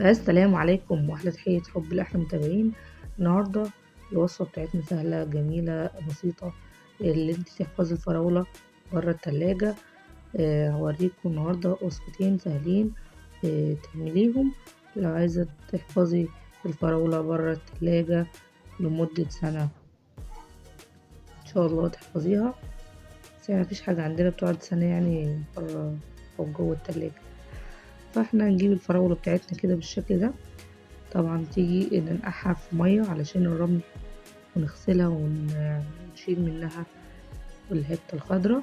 السلام عليكم واحلى تحية حب لأحلى متابعين. النهاردة الوصفة بتاعتنا سهلة جميلة بسيطة، اللي انت تحفظي الفراولة برا التلاجة. هوريكم النهاردة وصفتين سهلين تعمليهم لو عايزة تحفظي الفراولة برا التلاجة لمدة سنة ان شاء الله تحفظيها. بس يعني مفيش حاجة عندنا بتقعد سنة يعني برا أو جوه التلاجة. فاحنا نجيب الفراولة بتاعتنا كده بالشكل ده. طبعا تيجي ننقعها في مية علشان الرمل، ونغسلها ونشيل منها الحتة الخضرا،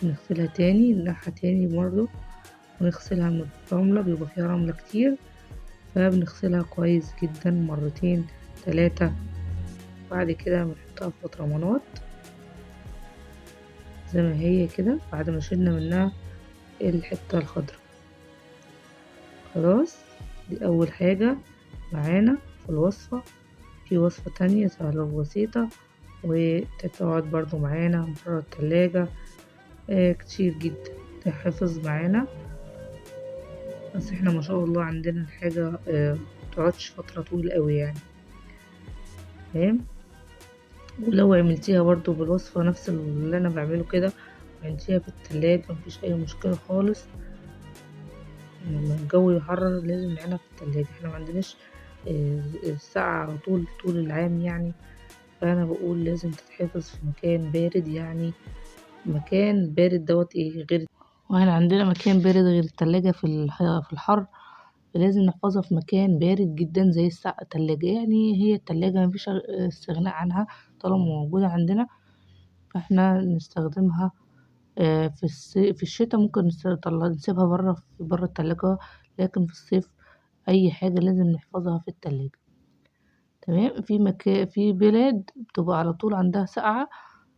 ونغسلها تاني ننقعها تاني برضه ونغسلها من الرملة، بيبقى فيها رملة كتير فبنغسلها كويس جدا مرتين 3. بعد كده بنحطها في برطمانات زي ما هي كده بعد ما شلنا منها الحتة الخضرا. خلاص، دي أول حاجة معانا في الوصفة. في وصفة تانية سهلة وبسيطة وتقعد برضو معانا برا التلاجة كتير جدا تحفظ معانا. بس احنا ما شاء الله عندنا الحاجة متقعدش فترة طويلة قوي يعني، تمام. ولو عملتيها برضو بالوصفة نفس اللي انا بعمله كده وعملتيها في التلاجة مفيش اي مشكلة خالص. لما الجو يحرر لازم نعينها في التلاجة، احنا معندناش الساعة على طول العام يعني. فانا بقول لازم تتحفظ في مكان بارد، يعني مكان بارد دوت ايه غير، واحنا عندنا مكان بارد غير التلاجة في الحر. لازم نحفظها في مكان بارد جدا زي التلاجة، يعني هي التلاجة مفيش استغناء عنها طالما موجودة عندنا. فاحنا نستخدمها في الشتاء ممكن نسيبها برا التلاجة، لكن في الصيف اي حاجة لازم نحفظها في التلاجة. تمام. في بلاد بتبقى على طول عندها سقعة،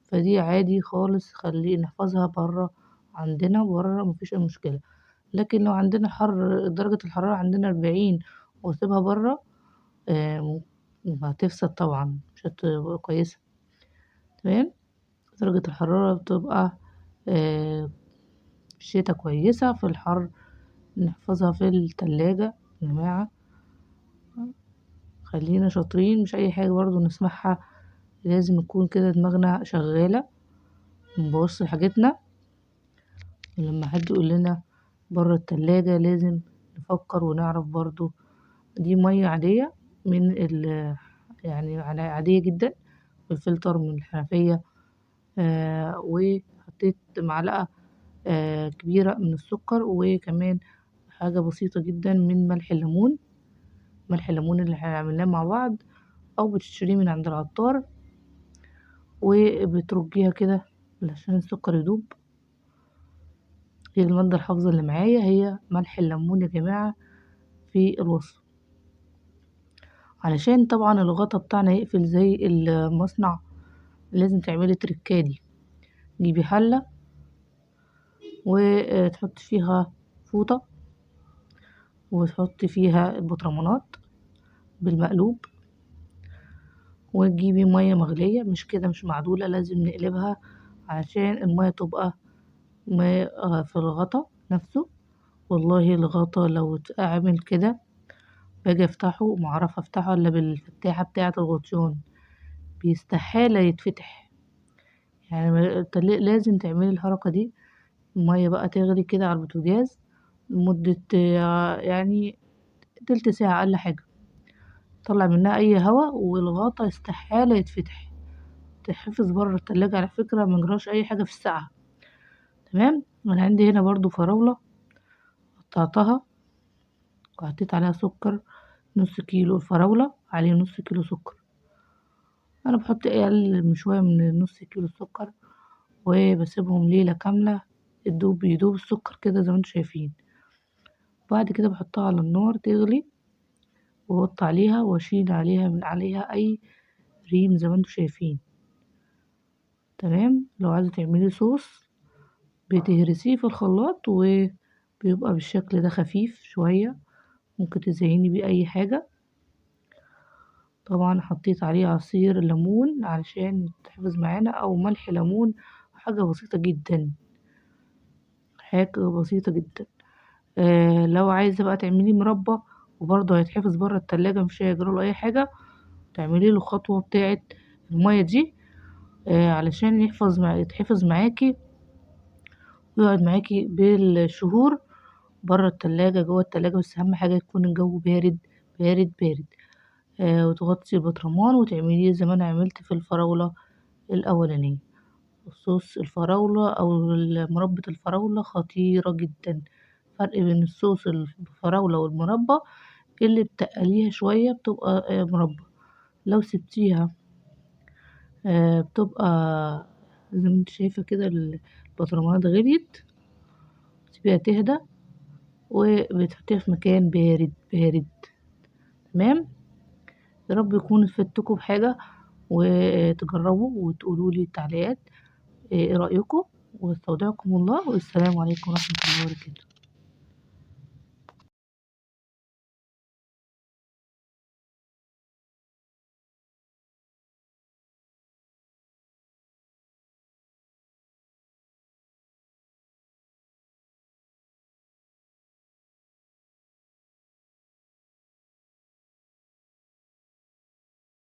فدي عادي خالص خليه نحفظها برا، عندنا برا مفيش اي مشكلة. لكن لو عندنا حر درجة الحرارة عندنا 40 واسيبها برا هتفسد طبعا مش هتبقى كويسة. تمام. درجة الحرارة بتبقى في الشتا كويسة، في الحر نحفظها في التلاجة. يا جماعة خلينا شاطرين، مش اي حاجة برضو نسمعها، لازم نكون كده دماغنا شغالة نبص حاجتنا. ولما حد يقول لنا برا التلاجة لازم نفكر ونعرف برضو دي مية عادية من يعني عادية جدا بالفلتر من الحنفية. وحطيت معلقة كبيرة من السكر، وكمان حاجة بسيطة جدا من ملح الليمون اللي احنا عملناه مع بعض او بتشتريه من عند العطار، وبترجيها كده علشان السكر يدوب. هي المادة الحافظة اللي معايا هي ملح الليمون يا جماعة في الوصفة، علشان طبعا الغطا بتاعنا يقفل زي المصنع. لازم تعملي تركاية دي، تجيبي حلة وتحطي فيها فوطة وتحطي فيها البطرمانات بالمقلوب، وتجيبي مية مغلية مش كده مش معدولة، لازم نقلبها عشان المية تبقى في الغطا نفسه. والله الغطا لو اتعمل كده باجي افتحه معرفة افتحه الا بالفتاحة بتاعة الغطيان، بيستحالة يتفتح. يعني لازم تعملي الحركة دي. المية بقى تغلي كده على البوتاجاز لمدة يعني تلت ساعة اقل حاجة، طلع منها اي هوا والغطا استحالة يتفتح. تحفظ بره التلاجة على فكرة، منجراش اي حاجة في الساعة. تمام. انا عندي هنا برضو فراولة قطعتها وحطيت عليها سكر، نص كيلو الفراولة عليه نص كيلو سكر. انا بحط اقل من شوية من نص كيلو السكر، وبسيبهم ليلة كاملة يدوب السكر كده زي ما انتم شايفين. بعد كده بحطها على النار تغلي، واغطي عليها واشيل عليها من عليها اي ريم زي ما انتم شايفين. تمام. لو عايزة تعملي صوص بتهرسيه في الخلاط وبيبقى بالشكل ده خفيف شوية، ممكن تزيني بيه اي حاجة. طبعا حطيت عليه عصير ليمون علشان تحفظ معانا او ملح ليمون، حاجة بسيطة جدا، حاجة بسيطة جدا. لو عايزة بقى تعملي مربى وبرضه هيتحفظ برا التلاجة، مش هيجراله أي حاجة. تعملي له الخطوة بتاعة المية دي علشان يتحفظ معاكي ويقعد معاكي بالشهور برا التلاجة جوه التلاجة، بس أهم حاجة يكون الجو بارد بارد بارد. وتغطي البطرمان وتعمليه زي ما أنا عملت في الفراولة الأولانية. صوص الفراولة أو مربى الفراولة خطيرة جدا. فرق بين الصوص الفراولة والمربى، اللي بتقليها شوية بتبقى مربى. لو سبتيها بتبقى زي ما انت شايفة كده البطرمانات غليت، سيبيها تهدى وبتحطيها في مكان بارد بارد. تمام. يا رب يكون فدتكم بحاجة، وتجربوا وتقولوا لي التعليقات ايه رأيكم. واستودعكم الله، والسلام عليكم ورحمة الله وبركاته.